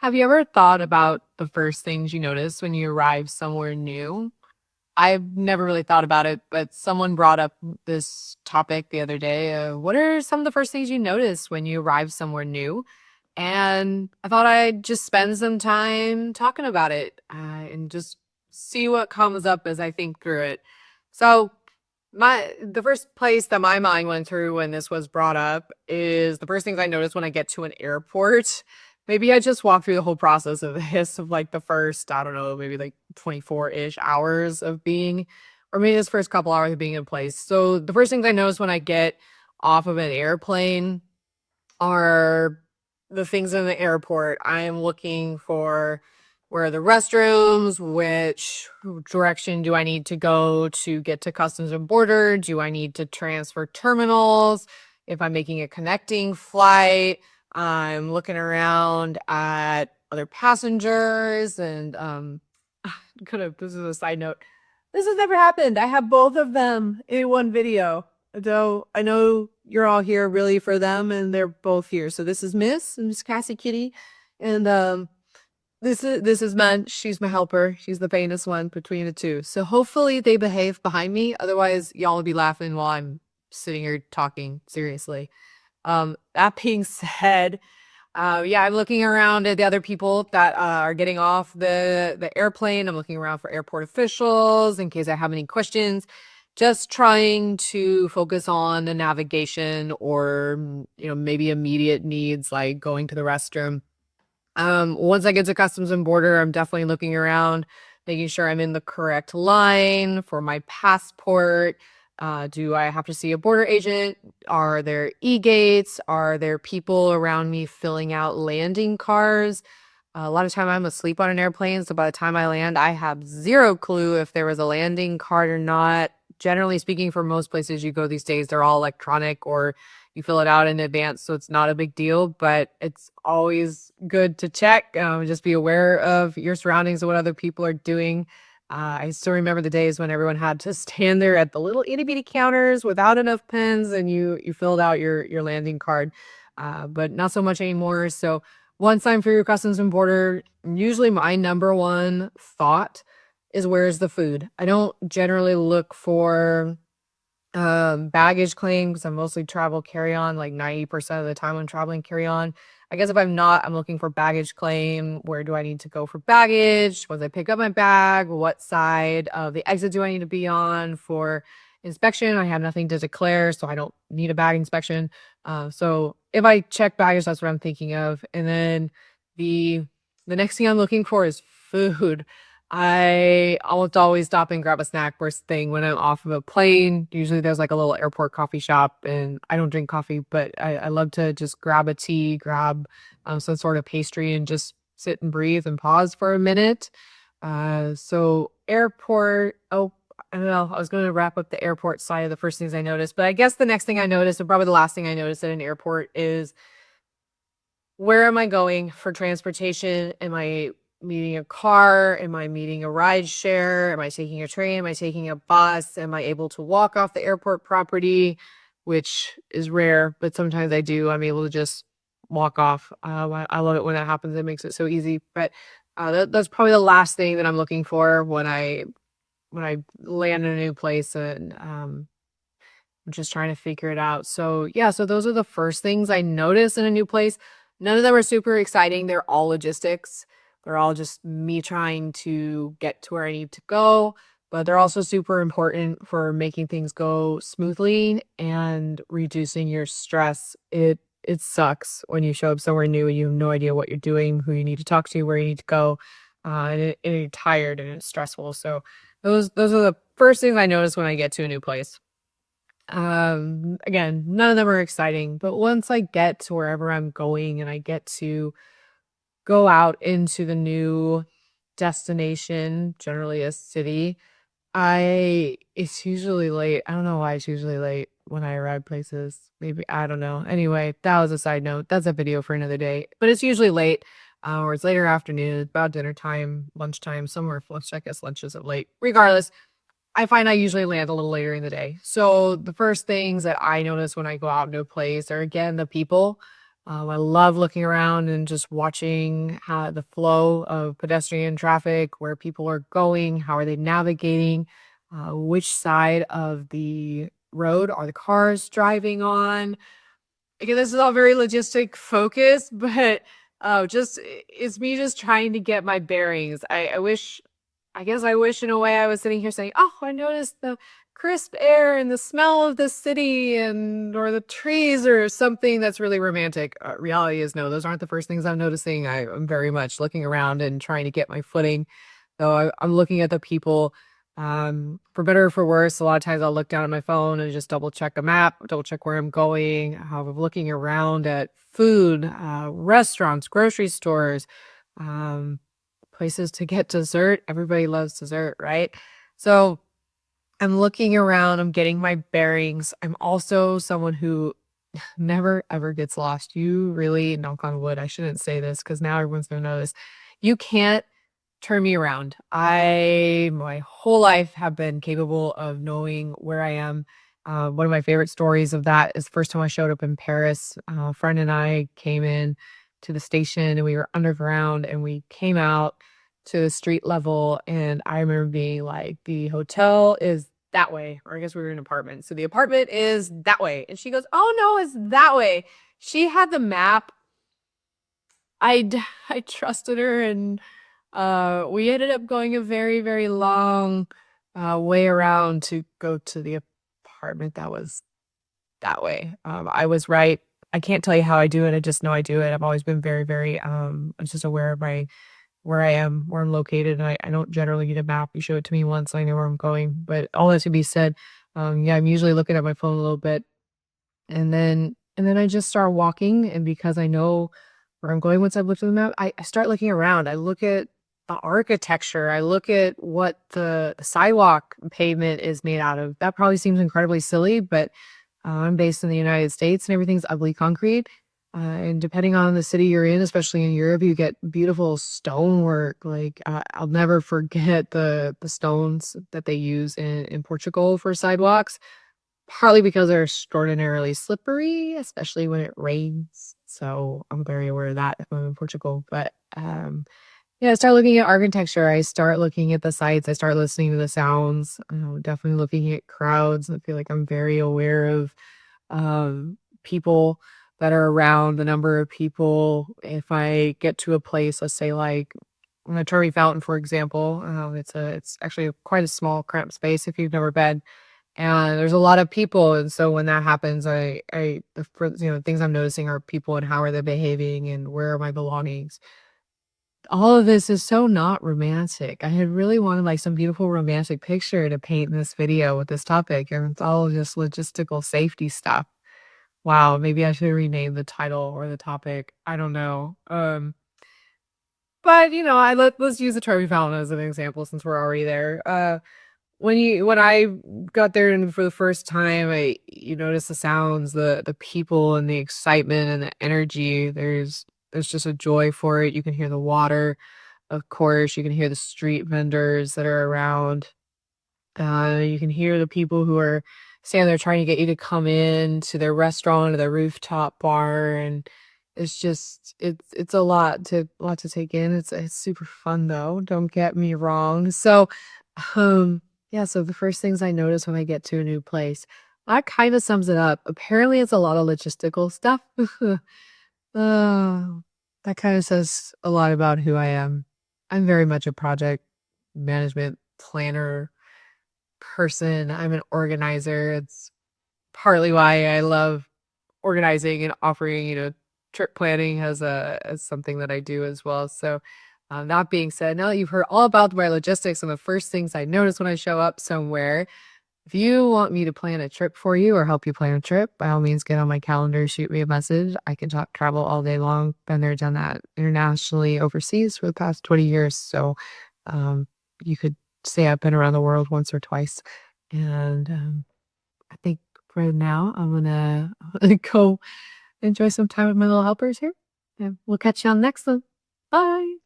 Have you ever thought about the first things you notice when you arrive somewhere new? I've never really thought about it, but someone brought up this topic the other day. What are some of the first things you notice when you arrive somewhere new? And I thought I'd just spend some time talking about it and just see what comes up as I think through it. So, the first place that my mind went through when this was brought up is the first things I notice when I get to an airport. Maybe I just walk through the whole process of this of like the first, I don't know, maybe like 24-ish hours of being, or maybe this first couple hours of being in place. So the first things I notice when I get off of an airplane are the things in the airport. I am looking for where are the restrooms, which direction do I need to go to get to Customs and Border? Do I need to transfer terminals? If I'm making a connecting flight, I'm looking around at other passengers and could have this is a side note. This has never happened. I have both of them in one video. So I know you're all here really for them and they're both here. So this is Miss Cassie Kitty. And this is meant. She's my helper. She's the famous one between the two. So hopefully they behave behind me. Otherwise, y'all will be laughing while I'm sitting here talking seriously. That being said, yeah, I'm looking around at the other people that are getting off the airplane. I'm looking around for airport officials in case I have any questions. Just trying to focus on the navigation or maybe immediate needs like going to the restroom. Once I get to Customs and Border, I'm definitely looking around, making sure I'm in the correct line for my passport. Do I have to see a border agent? Are there e-gates? Are there people around me filling out landing cards? A lot of time I'm asleep on an airplane, so by the time I land, I have zero clue if there was a landing card or not. Generally speaking, for most places you go these days, they're all electronic or you fill it out in advance, so it's not a big deal, but it's always good to check. Just be aware of your surroundings and what other people are doing. I still remember the days when everyone had to stand there at the little itty bitty counters without enough pens, and you filled out your landing card, but not so much anymore. So once I'm through Customs and Border, usually my number one thought is where's the food. I don't generally look for baggage claim because I mostly travel carry-on, like 90% of the time I'm traveling carry-on. I guess if I'm not, I'm looking for baggage claim. Where do I need to go for baggage? Once I pick up my bag, what side of the exit do I need to be on for inspection? I have nothing to declare, so I don't need a bag inspection. So if I check baggage, that's what I'm thinking of. And then the next thing I'm looking for is food. I almost always stop and grab a snack first thing when I'm off of a plane. Usually there's like a little airport coffee shop, and I don't drink coffee, but I love to just grab a tea, grab some sort of pastry, and just sit and breathe and pause for a minute. So airport, oh, I don't know. I was going to wrap up the airport side of the first things I noticed, but I guess the next thing I noticed, and probably the last thing I noticed at an airport, is where am I going for transportation? Am I meeting a car? Am I meeting a ride share? Am I taking a train? Am I taking a bus? Am I able to walk off the airport property? Which is rare, but sometimes I do. I'm able to just walk off. I love it when that happens. It makes it so easy. But that's probably the last thing that I'm looking for when I land in a new place, and I'm just trying to figure it out. So yeah, so those are the first things I notice in a new place. None of them are super exciting. They're all logistics. They're all just me trying to get to where I need to go, but they're also super important for making things go smoothly and reducing your stress. It sucks when you show up somewhere new and you have no idea what you're doing, who you need to talk to, where you need to go, and you're tired and it's stressful. So those are the first things I notice when I get to a new place. Again, none of them are exciting, but once I get to wherever I'm going and I get to go out into the new destination, generally a city, it's usually late. I don't know why it's usually late when I arrive places. Maybe I don't know. Anyway, that was a side note. That's a video for another day. But it's usually late, or it's later afternoon, it's about dinner time, lunchtime, somewhere. I guess lunch isn't late. Regardless, I find I usually land a little later in the day. So the first things that I notice when I go out into a place are again the people. I love looking around and just watching how the flow of pedestrian traffic, where people are going, how are they navigating, which side of the road are the cars driving on. Again, this is all very logistic focused, but just it's me just trying to get my bearings. I guess I wish in a way I was sitting here saying, "Oh, I noticed the crisp air and the smell of the city and or the trees or something that's really romantic." Reality is no, those aren't the first things I'm noticing. I'm very much looking around and trying to get my footing. So I'm looking at the people. For better or for worse, a lot of times I'll look down at my phone and just double check a map, double check where I'm going, how I'm looking around at food, restaurants, grocery stores, um, places to get dessert. Everybody loves dessert, right? So I'm looking around, I'm getting my bearings. I'm also someone who never ever gets lost. You really, knock on wood, I shouldn't say this because now everyone's gonna know this. You can't turn me around. My whole life have been capable of knowing where I am. One of my favorite stories of that is the first time I showed up in Paris. A friend and I came in to the station and we were underground and we came out to the street level. And I remember being like, the hotel is that way, or I guess we were in an apartment. So the apartment is that way. And she goes, "Oh no, it's that way." She had the map. I trusted her and we ended up going a very, very long, way around to go to the apartment that was that way. I was right. I can't tell you how I do it, I just know I do it. I've always been very, very, I'm just aware of my where I am, where I'm located, and I don't generally need a map. You show it to me once, I know where I'm going, but all that to be said, yeah, I'm usually looking at my phone a little bit and then I just start walking, and because I know where I'm going once I've looked at the map, I start looking around. I look at the architecture, I look at what the sidewalk pavement is made out of. That probably seems incredibly silly, but, I'm based in the United States, and everything's ugly concrete, and depending on the city you're in, especially in Europe, you get beautiful stonework, like, I'll never forget the stones that they use in Portugal for sidewalks. Partly because they're extraordinarily slippery, especially when it rains, so I'm very aware of that if I'm in Portugal, but, yeah, I start looking at architecture, I start looking at the sights, I start listening to the sounds, definitely looking at crowds. I feel like I'm very aware of, people that are around, the number of people. If I get to a place, let's say, like, the Trevi Fountain, for example, it's actually quite a small, cramped space if you've never been. And there's a lot of people, and so when that happens, the things I'm noticing are people and how are they behaving and where are my belongings. All of this is so not romantic. I had really wanted, like, some beautiful romantic picture to paint in this video with this topic, and it's all just logistical safety stuff. Wow, maybe I should rename the title or the topic. I don't know. But, let's use the Trevi Fountain as an example since we're already there. When I got there and for the first time, you notice the sounds, the people, and the excitement and the energy. There's just a joy for it. You can hear the water, of course. You can hear the street vendors that are around. You can hear the people who are standing there trying to get you to come in to their restaurant or their rooftop bar, and it's a lot to take in. It's super fun though, don't get me wrong. So, yeah, so the first things I notice when I get to a new place, that kinda sums it up. Apparently, it's a lot of logistical stuff. Uh, that kinda says a lot about who I am. I'm very much a project management planner person. I'm an organizer. It's partly why I love organizing and offering, trip planning as something that I do as well. So, that being said, now that you've heard all about my logistics and the first things I notice when I show up somewhere, if you want me to plan a trip for you or help you plan a trip, by all means, get on my calendar, shoot me a message. I can talk travel all day long. Been there, done that internationally, overseas for the past 20 years. So, you could say I've been around the world once or twice. And I think for now, I'm gonna go enjoy some time with my little helpers here. And we'll catch you on the next one. Bye.